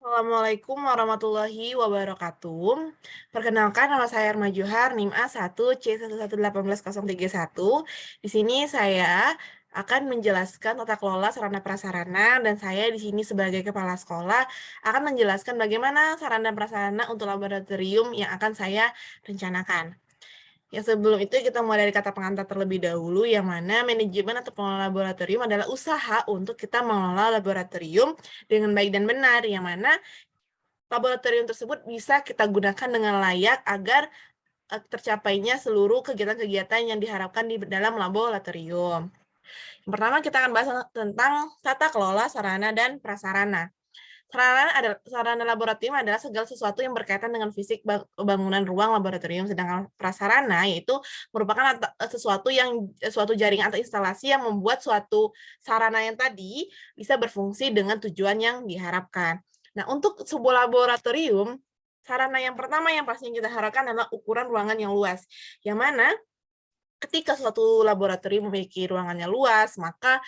Assalamualaikum warahmatullahi wabarakatuh. Perkenalkan nama saya Erma Johar, NIM A1C11818031. Di sini saya akan menjelaskan tata kelola sarana prasarana dan saya di sini sebagai kepala sekolah akan menjelaskan bagaimana sarana prasarana untuk laboratorium yang akan saya rencanakan. Ya, sebelum itu kita mulai dari kata pengantar terlebih dahulu, yang mana manajemen atau pengelola laboratorium adalah usaha untuk kita mengelola laboratorium dengan baik dan benar, yang mana laboratorium tersebut bisa kita gunakan dengan layak agar tercapainya seluruh kegiatan-kegiatan yang diharapkan di dalam laboratorium. Yang pertama kita akan bahas tentang tata kelola sarana dan prasarana. Sarana laboratorium adalah segala sesuatu yang berkaitan dengan fisik bangunan ruang laboratorium, sedangkan prasarana yaitu merupakan suatu jaringan atau instalasi yang membuat suatu sarana yang tadi bisa berfungsi dengan tujuan yang diharapkan. Nah, untuk sebuah laboratorium, sarana yang pertama yang pastinya kita harapkan adalah ukuran ruangan yang luas, yang mana ketika suatu laboratorium memiliki ruangannya luas, maka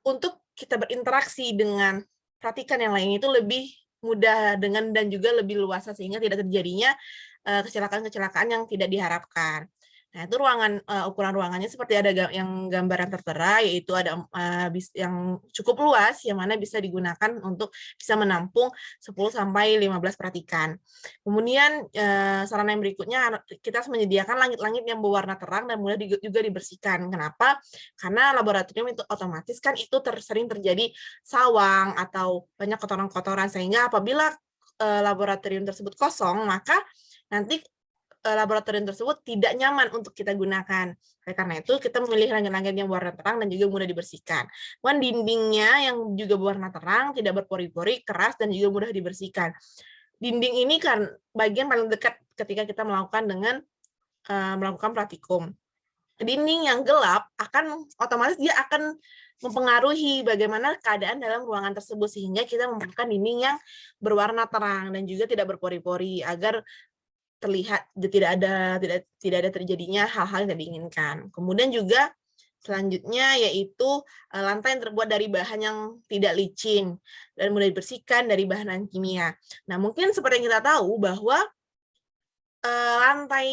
untuk kita berinteraksi dengan praktikan yang lain itu lebih mudah dan juga lebih luas sehingga tidak terjadinya kecelakaan-kecelakaan yang tidak diharapkan. Nah, itu ukuran ruangannya seperti ada yang gambaran tertera, yaitu ada yang cukup luas, yang mana bisa digunakan untuk bisa menampung 10 sampai 15 praktikan. Kemudian sarana yang berikutnya kita harus menyediakan langit-langit yang berwarna terang dan mudah juga dibersihkan. Kenapa? Karena laboratorium itu otomatis kan itu sering terjadi sawang atau banyak kotoran-kotoran, sehingga apabila laboratorium tersebut kosong, maka nanti laboratorium tersebut tidak nyaman untuk kita gunakan. Oleh karena itu, kita memilih langit-langit yang berwarna terang dan juga mudah dibersihkan. Kemudian dindingnya yang juga berwarna terang, tidak berpori-pori, keras, dan juga mudah dibersihkan. Dinding ini kan bagian paling dekat ketika kita melakukan praktikum. Dinding yang gelap otomatis dia akan mempengaruhi bagaimana keadaan dalam ruangan tersebut, sehingga kita memerlukan dinding yang berwarna terang dan juga tidak berpori-pori agar terlihat tidak ada terjadinya hal-hal yang tidak diinginkan. Kemudian juga selanjutnya yaitu lantai yang terbuat dari bahan yang tidak licin dan mudah dibersihkan dari bahan kimia. Nah, mungkin seperti yang kita tahu bahwa lantai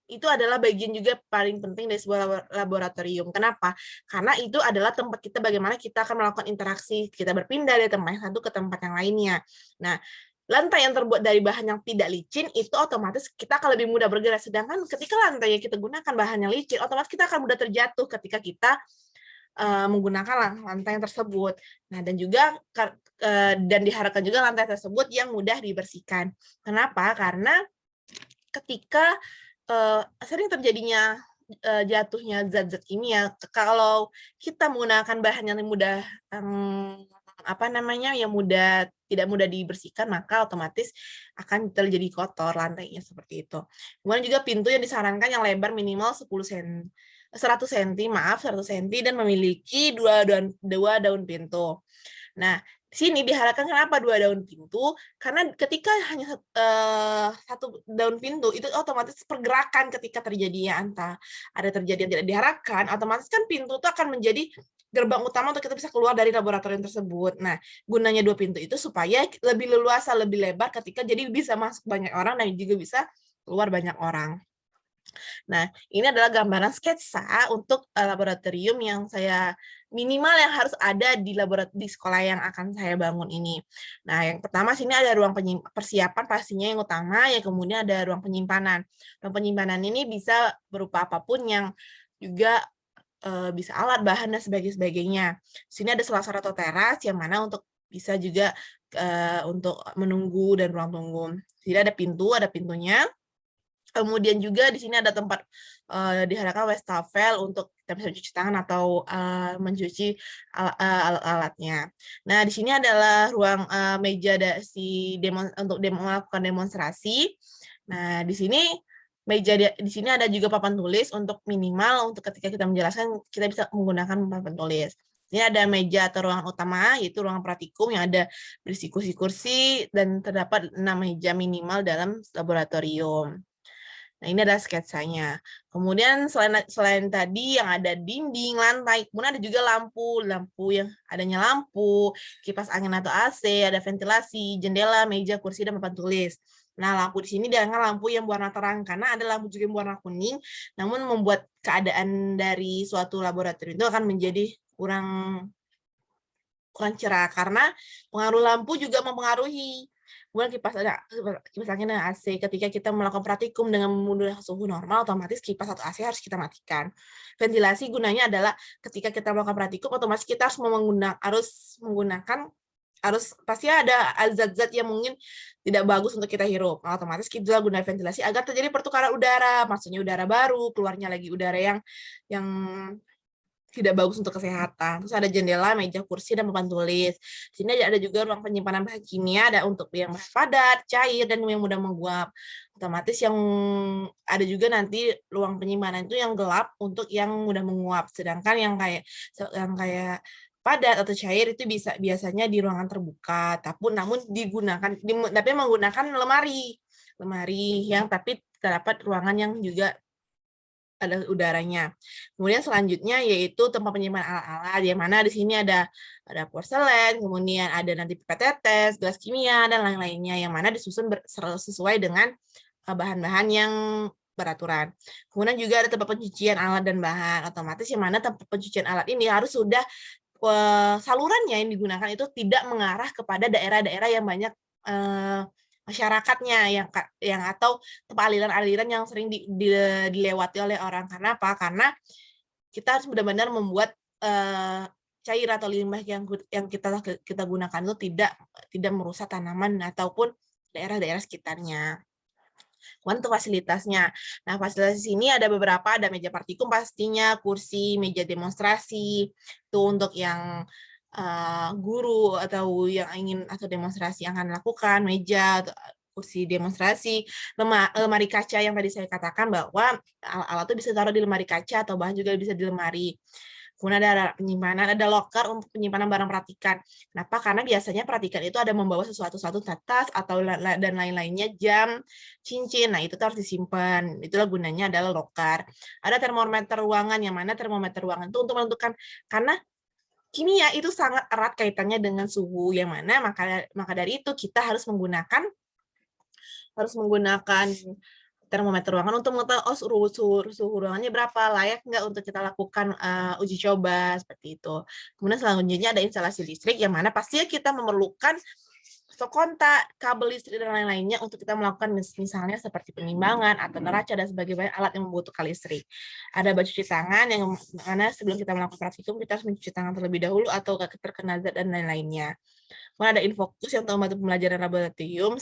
itu adalah bagian juga paling penting dari sebuah laboratorium. Kenapa? Karena itu adalah tempat kita bagaimana kita akan melakukan interaksi, kita berpindah dari tempat yang satu ke tempat yang lainnya. Nah, lantai yang terbuat dari bahan yang tidak licin itu otomatis kita akan lebih mudah bergerak, sedangkan ketika lantai yang kita gunakan bahan yang licin, otomatis kita akan mudah terjatuh ketika kita menggunakan lantai yang tersebut. Nah, dan diharapkan juga lantai tersebut yang mudah dibersihkan. Kenapa? Karena ketika sering terjadinya jatuhnya zat-zat kimia, kalau kita menggunakan bahan yang mudah tidak mudah dibersihkan, maka otomatis akan terjadi kotor lantainya seperti itu. Kemudian juga pintu yang disarankan yang lebar minimal 100 cm, 100 cm dan memiliki dua daun pintu. Nah, di sini diharapkan kenapa 2 daun pintu, karena ketika hanya 1 daun pintu, itu otomatis pergerakan ketika terjadinya ada terjadi yang tidak diharapkan, otomatis kan pintu itu akan menjadi gerbang utama untuk kita bisa keluar dari laboratorium tersebut. Nah, gunanya 2 pintu itu supaya lebih leluasa, lebih lebar ketika jadi bisa masuk banyak orang dan juga bisa keluar banyak orang. Nah, ini adalah gambaran sketsa untuk laboratorium yang minimal yang harus ada di sekolah yang akan saya bangun ini. Nah, yang pertama sini ada ruang persiapan pastinya yang utama, yang kemudian ada ruang penyimpanan. Ruang penyimpanan ini bisa berupa apapun yang juga bisa alat, bahan, dan sebagainya. Sini ada selasar atau teras yang mana untuk bisa juga untuk menunggu dan ruang tunggu. Jadi ada pintunya. Kemudian juga di sini ada tempat diharapkan wastafel untuk kita bisa cuci tangan atau mencuci alat-alatnya. Nah, di sini adalah ruang meja untuk melakukan demonstrasi. Nah, di sini di sini ada juga papan tulis untuk minimal untuk ketika kita menjelaskan kita bisa menggunakan papan tulis. Ini ada meja atau ruangan utama, yaitu ruangan praktikum yang ada berisi kursi-kursi dan terdapat 6 meja minimal dalam laboratorium. Nah, ini adalah sketsanya. Kemudian selain tadi yang ada dinding, lantai, kemudian ada juga lampu yang adanya lampu, kipas angin atau AC, ada ventilasi, jendela, meja, kursi, dan papan tulis. Nah, lampu di sini dengan lampu yang berwarna terang, karena ada lampu juga yang berwarna kuning, namun membuat keadaan dari suatu laboratorium itu akan menjadi kurang kurang cerah, karena pengaruh lampu juga mempengaruhi. Kemudian kipas angin dan AC, ketika kita melakukan praktikum dengan menggunakan suhu normal, otomatis kipas atau AC harus kita matikan. Ventilasi gunanya adalah ketika kita melakukan praktikum, otomatis kita harus pasti ada zat-zat yang mungkin tidak bagus untuk kita hirup. Nah, otomatis kita gunakan ventilasi agar terjadi pertukaran udara, maksudnya udara baru, keluarnya lagi udara yang tidak bagus untuk kesehatan. Terus ada jendela, meja, kursi, dan papan tulis. Di sini ada juga ruang penyimpanan bahan kimia, ada untuk yang padat, cair, dan yang mudah menguap. Otomatis yang ada juga nanti ruang penyimpanan itu yang gelap untuk yang mudah menguap. Sedangkan yang kayak padat atau cair itu biasanya di ruangan terbuka, namun tapi menggunakan lemari yang tapi terdapat ruangan yang juga ada udaranya. Kemudian selanjutnya yaitu tempat penyimpanan alat-alat, yang mana di sini ada porselen, kemudian ada nanti pipet tetes, gelas kimia, dan lain-lainnya, yang mana disusun sesuai dengan bahan-bahan yang beraturan. Kemudian juga ada tempat pencucian alat dan bahan, otomatis yang mana tempat pencucian alat ini harus sudah salurannya yang digunakan itu tidak mengarah kepada daerah-daerah yang banyak masyarakatnya yang atau tempat aliran-aliran yang sering dilewati oleh orang. Karena apa? Karena kita harus benar-benar membuat cair atau limbah yang kita gunakan itu tidak merusak tanaman ataupun daerah-daerah sekitarnya. Kemudian untuk fasilitasnya. Nah, fasilitas di sini ada beberapa, ada meja partikum pastinya, kursi, meja demonstrasi, itu untuk yang guru atau yang ingin atau demonstrasi yang akan lakukan, meja, kursi demonstrasi, lemari kaca yang tadi saya katakan bahwa alat itu bisa taruh di lemari kaca atau bahan juga bisa di lemari. Kemudian ada penyimpanan, ada loker untuk penyimpanan barang praktikan. Kenapa? Karena biasanya praktikan itu ada membawa sesuatu tas atau dan lain-lainnya, jam, cincin. Nah, itu harus disimpan. Itulah gunanya adalah loker. Ada termometer ruangan, yang mana termometer ruangan itu untuk menentukan, karena kimia itu sangat erat kaitannya dengan suhu, yang mana maka dari itu kita harus menggunakan termometer ruangan untuk mengetahui suhu ruangannya berapa, layak nggak untuk kita lakukan uji coba, seperti itu. Kemudian selanjutnya ada instalasi listrik, yang mana pastinya kita memerlukan stok kontak, kabel listrik, dan lain-lainnya untuk kita melakukan misalnya seperti penimbangan atau neraca dan sebagainya alat yang membutuhkan listrik. Ada baju cuci tangan, yang mana sebelum kita melakukan praktikum kita harus mencuci tangan terlebih dahulu atau terkena zat dan lain-lainnya. Kemudian ada infokus yang untuk membantu pembelajaran laboratorium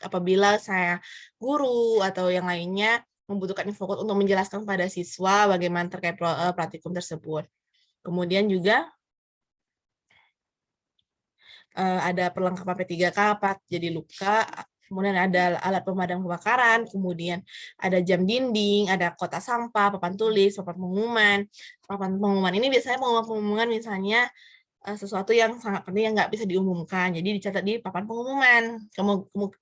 apabila saya guru atau yang lainnya membutuhkan infokus untuk menjelaskan pada siswa bagaimana terkait praktikum tersebut. Kemudian juga ada perlengkapan P3K, jadi luka, kemudian ada alat pemadam kebakaran, kemudian ada jam dinding, ada kotak sampah, papan tulis, papan pengumuman. Papan pengumuman ini biasanya pengumuman misalnya sesuatu yang sangat penting yang nggak bisa diumumkan, jadi dicatat di papan pengumuman.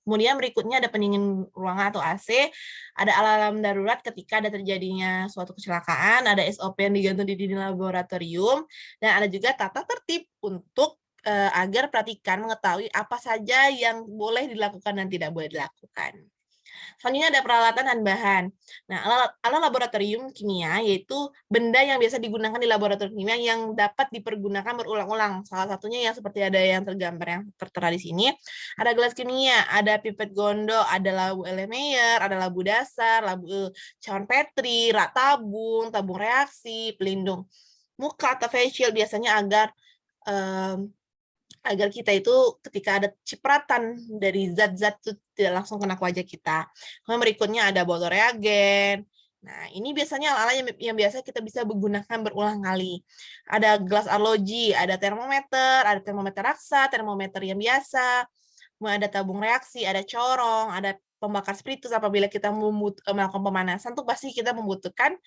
Kemudian berikutnya ada pendingin ruangan atau AC, ada alarm darurat ketika ada terjadinya suatu kecelakaan, ada SOP yang digantung di dinding laboratorium, dan ada juga tata tertib untuk agar praktikan mengetahui apa saja yang boleh dilakukan dan tidak boleh dilakukan. Selanjutnya ada peralatan dan bahan. Nah, alat laboratorium kimia yaitu benda yang biasa digunakan di laboratorium kimia yang dapat dipergunakan berulang-ulang. Salah satunya yang seperti ada yang tergambar yang tertera di sini. Ada gelas kimia, ada pipet gondo, ada labu Erlenmeyer, ada labu dasar, labu cawan Petri, rak tabung, tabung reaksi, pelindung muka atau face shield biasanya agar kita itu ketika ada cipratan dari zat-zat itu tidak langsung kena ke wajah kita. Kemudian berikutnya ada botol reagen. Nah, ini biasanya alat yang biasa kita bisa menggunakan berulang kali. Ada gelas arloji, ada termometer raksa, termometer yang biasa, kemudian ada tabung reaksi, ada corong, ada pembakar spiritus apabila kita melakukan pemanasan, tuh pasti kita membutuhkan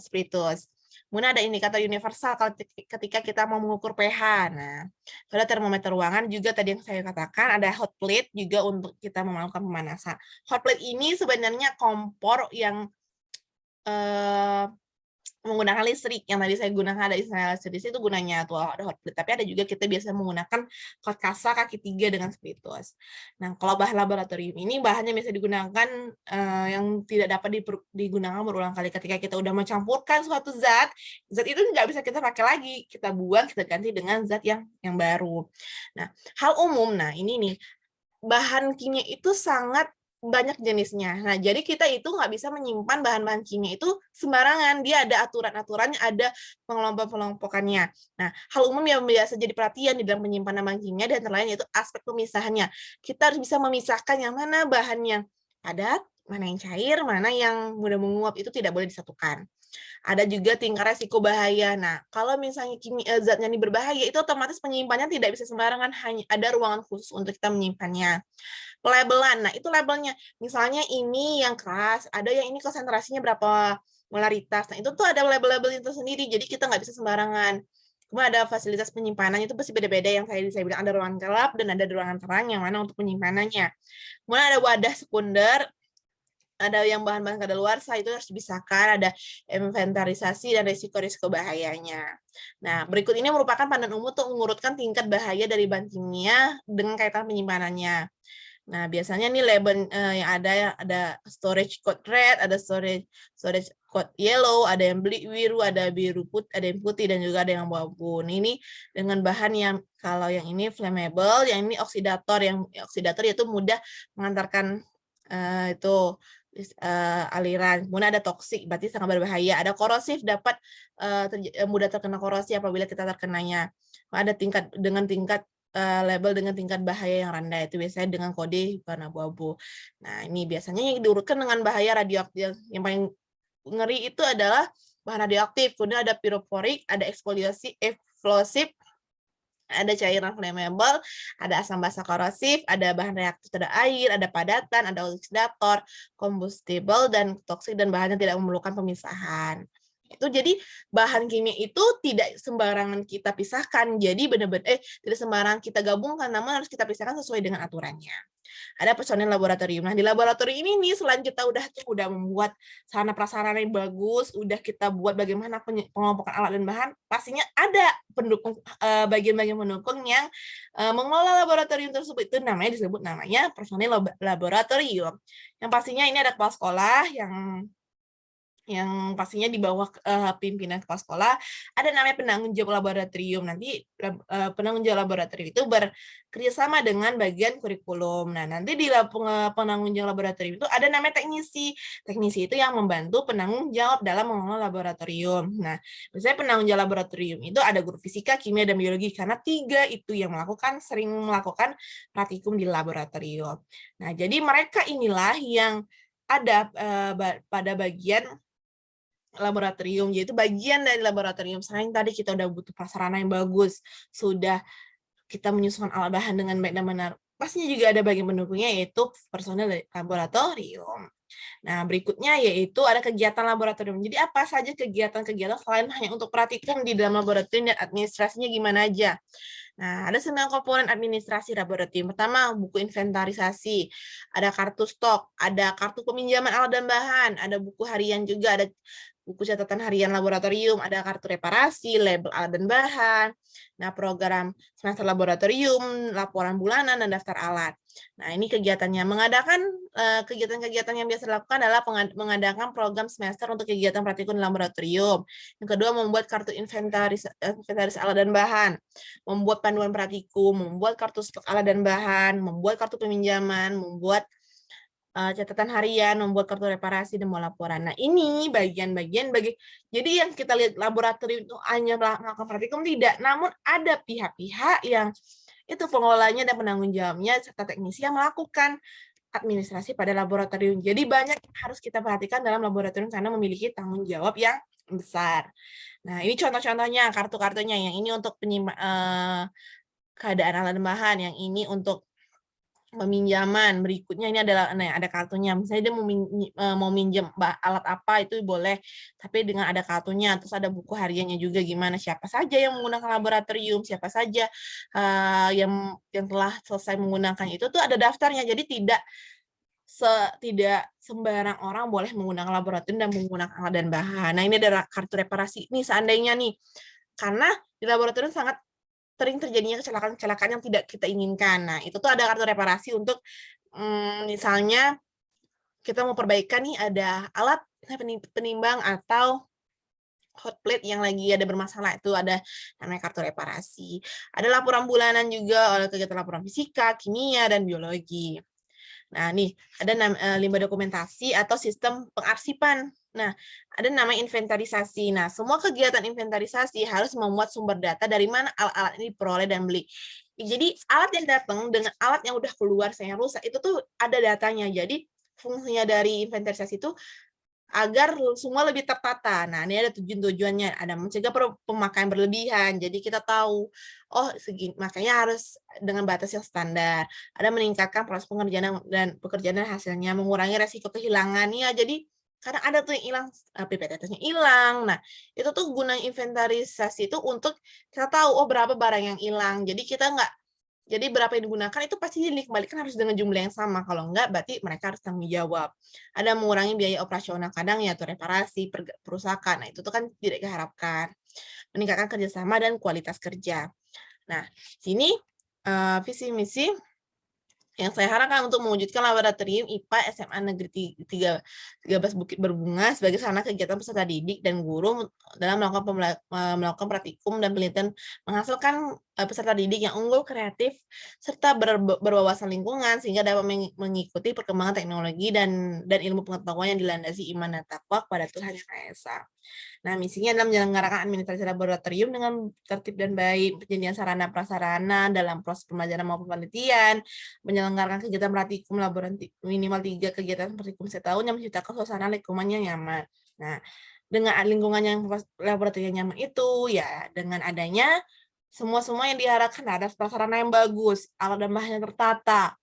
spiritus. Kemudian ada indikator universal kalau ketika kita mau mengukur pH. Nah, ada termometer ruangan juga tadi yang saya katakan, ada hot plate juga untuk kita melakukan pemanasan. Hot plate ini sebenarnya kompor yang menggunakan listrik, yang tadi saya gunakan ada install listrik itu gunanya tuh ada hot plate, tapi ada juga kita biasa menggunakan hot kasa kaki 3 dengan spiritus. Nah, kalau bahan laboratorium ini bahannya bisa digunakan yang tidak dapat digunakan berulang kali ketika kita udah mencampurkan suatu zat itu nggak bisa kita pakai lagi, kita buang, kita ganti dengan zat yang baru. Nah, hal umum, nah ini nih, bahan kimia itu sangat banyak jenisnya. Nah, jadi kita itu nggak bisa menyimpan bahan-bahan kimia itu sembarangan. Dia ada aturan-aturannya, ada pengelompok-pengelompokannya. Nah, hal umum yang biasa jadi perhatian di dalam penyimpanan bahan kimia dan lain yaitu aspek pemisahannya. Kita harus bisa memisahkan yang mana bahan yang padat, mana yang cair, mana yang mudah menguap, itu tidak boleh disatukan. Ada juga tingkat resiko bahaya. Nah, kalau misalnya zatnya ini berbahaya, itu otomatis penyimpanannya tidak bisa sembarangan, hanya ada ruangan khusus untuk kita menyimpannya. Pelabelan, nah itu labelnya. Misalnya ini yang keras, ada yang ini konsentrasinya berapa molaritas. Nah, itu tuh ada label-label itu sendiri, jadi kita nggak bisa sembarangan. Kemudian ada fasilitas penyimpanan, itu pasti beda-beda yang saya bilang, ada ruangan gelap dan ada ruangan terang yang mana untuk penyimpanannya. Kemudian ada wadah sekunder, ada yang bahan-bahan kadaluarsa itu harus dipisahkan, ada inventarisasi dan risiko-risiko bahayanya. Nah, berikut ini merupakan panduan umum untuk mengurutkan tingkat bahaya dari bahan kimia dengan kaitan penyimpanannya. Nah, biasanya nih label yang ada storage code red, ada storage code yellow, ada yang biru, ada biru putih, ada yang putih dan juga ada yang abu-abu. Ini dengan bahan yang kalau yang ini flammable, yang ini oksidator, yang oksidator yaitu mudah mengantarkan itu aliran. Kemudian ada toksik, berarti sangat berbahaya. Ada korosif, dapat mudah terkena korosi apabila kita terkenanya. Ada tingkat label dengan tingkat bahaya yang rendah, itu biasanya dengan kode warna abu-abu. Nah, ini biasanya yang diurutkan dengan bahaya radioaktif. Yang paling ngeri itu adalah bahan radioaktif. Kemudian ada piroporik, ada eksplosif, ada cairan flammable, ada asam basa korosif, ada bahan reaktif, ada air, ada padatan, ada oksidator, kombustible, dan toksik, dan bahan yang tidak memerlukan pemisahan. Itu jadi bahan kimia itu tidak sembarangan kita pisahkan, jadi benar-benar tidak sembarangan kita gabungkan, namun harus kita pisahkan sesuai dengan aturannya. Ada personil laboratorium. Nah, di laboratorium ini nih, selain kita udah membuat sarana prasarana yang bagus, udah kita buat bagaimana pengelompokan alat dan bahan, pastinya ada pendukung bagian-bagian pendukung yang mengelola laboratorium tersebut, itu disebut namanya personil laboratorium. Yang pastinya ini ada kepala sekolah yang pastinya di bawah pimpinan kepala sekolah, ada namanya penanggung jawab laboratorium. Nanti penanggung jawab laboratorium itu bekerjasama dengan bagian kurikulum. Nah, nanti di penanggung jawab laboratorium itu ada namanya teknisi. Teknisi itu yang membantu penanggung jawab dalam mengelola laboratorium. Nah, biasanya penanggung jawab laboratorium itu ada guru fisika, kimia, dan biologi, karena 3 itu yang sering melakukan praktikum di laboratorium. Nah, jadi mereka inilah yang ada pada bagian laboratorium, yaitu bagian dari laboratorium. Selain tadi kita udah butuh prasarana yang bagus, sudah kita menyusun alat bahan dengan baik dan benar, pastinya juga ada bagian pendukungnya, yaitu personel dari laboratorium. Nah, berikutnya yaitu ada kegiatan laboratorium. Jadi apa saja kegiatan-kegiatan selain hanya untuk praktikum di dalam laboratorium, dan administrasinya gimana aja. Nah, ada 9 komponen administrasi laboratorium. Pertama, buku inventarisasi, ada kartu stok, ada kartu peminjaman alat dan bahan, ada buku harian juga, ada buku catatan harian laboratorium, ada kartu reparasi, label alat dan bahan, nah program semester laboratorium, laporan bulanan, dan daftar alat. Nah, ini kegiatannya. Mengadakan kegiatan-kegiatan yang biasa dilakukan adalah mengadakan program semester untuk kegiatan praktikum di laboratorium. Yang kedua, membuat kartu inventaris alat dan bahan, membuat panduan praktikum, membuat kartu stok alat dan bahan, membuat kartu peminjaman, membuat catatan harian, membuat kartu reparasi, dan mau laporan. Nah, ini bagian-bagian jadi yang kita lihat laboratorium itu hanya melakukan praktikum, tidak, namun ada pihak-pihak yang itu pengelolanya dan penanggung jawabnya serta teknisi yang melakukan administrasi pada laboratorium. Jadi banyak yang harus kita perhatikan dalam laboratorium karena memiliki tanggung jawab yang besar. Nah, ini contoh-contohnya kartu-kartunya. Yang ini untuk keadaan alat dan bahan, yang ini untuk Peminjaman, berikutnya ini adalah nah ada kartunya, misalnya dia mau minjem alat apa itu boleh, tapi dengan ada kartunya, terus ada buku hariannya juga gimana, siapa saja yang menggunakan laboratorium, siapa saja, yang telah selesai menggunakan itu tuh ada daftarnya. Jadi tidak sembarang orang boleh menggunakan laboratorium dan menggunakan alat dan bahan. Nah, ini adalah kartu reparasi nih seandainya nih, karena di laboratorium sangat sering terjadinya kecelakaan-kecelakaan yang tidak kita inginkan. Nah, itu tuh ada kartu reparasi untuk, misalnya kita mau perbaikan nih ada alat penimbang atau hot plate yang lagi ada bermasalah, itu ada namanya kartu reparasi. Ada laporan bulanan juga oleh kegiatan laporan fisika, kimia, dan biologi. Nah, nih ada limbah dokumentasi atau sistem pengarsipan. Nah, ada namanya inventarisasi. Nah, semua kegiatan inventarisasi harus memuat sumber data dari mana alat-alat ini diperoleh dan beli. Jadi, alat yang datang dengan alat yang udah keluar, saya yang rusak, itu tuh ada datanya. Jadi, fungsinya dari inventarisasi itu agar semua lebih tertata. Nah, ini ada tujuannya, ada mencegah pemakaian berlebihan. Jadi kita tahu, oh segini, makanya harus dengan batas yang standar. Ada meningkatkan proses pengerjaan dan pekerjaan dan hasilnya, mengurangi resiko kehilangan. Ya, jadi kadang ada tuh yang hilang, PPTS-nya hilang. Nah, itu tuh guna inventarisasi itu untuk kita tahu, oh berapa barang yang hilang. Jadi berapa yang digunakan itu pasti dikembalikan harus dengan jumlah yang sama, kalau enggak berarti mereka harus tanggung jawab. Ada mengurangi biaya operasional, kadang ya tuh reparasi, perusakan, nah itu tuh kan tidak diharapkan. Meningkatkan kerjasama dan kualitas kerja. Nah, sini visi misi yang saya harapkan untuk mewujudkan laboratorium IPA SMA Negeri 13 Bukit Berbunga sebagai sarana kegiatan peserta didik dan guru dalam melakukan praktikum dan penelitian menghasilkan peserta didik yang unggul, kreatif, serta berwawasan lingkungan sehingga dapat mengikuti perkembangan teknologi dan ilmu pengetahuan yang dilandasi iman dan takwa kepada Tuhan Yang Maha Esa. Nah, misinya adalah menyelenggarakan administrasi laboratorium dengan tertib dan baik, penyediaan sarana prasarana dalam proses pembelajaran maupun penelitian, menyelenggarakan kegiatan praktikum laboratorium minimal 3 kegiatan praktikum setahun yang menciptakan suasana lingkungan yang nyaman. Nah, dengan lingkungan yang laboratorium nyaman itu, ya dengan adanya semua yang diharapkan, ada prasarana yang bagus, alat dan bahannya tertata,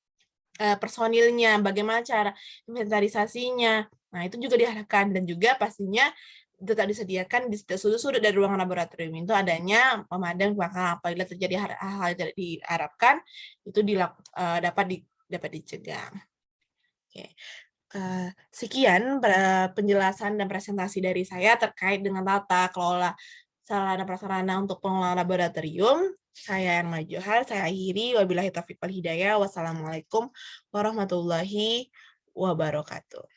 personilnya, bagaimana cara inventarisasinya. Nah, itu juga diharapkan dan juga pastinya tetap disediakan di sudut-sudut dari ruangan laboratorium itu adanya pemadam kebakaran apabila terjadi hal-hal yang tidak diharapkan itu dapat dicegah. Oke. Sekian penjelasan dan presentasi dari saya terkait dengan tata kelola sarana prasarana untuk pengelolaan laboratorium. Saya Erma Johar, saya akhiri. Wabillahi taufiq wal hidayah. Wassalamualaikum warahmatullahi wabarakatuh.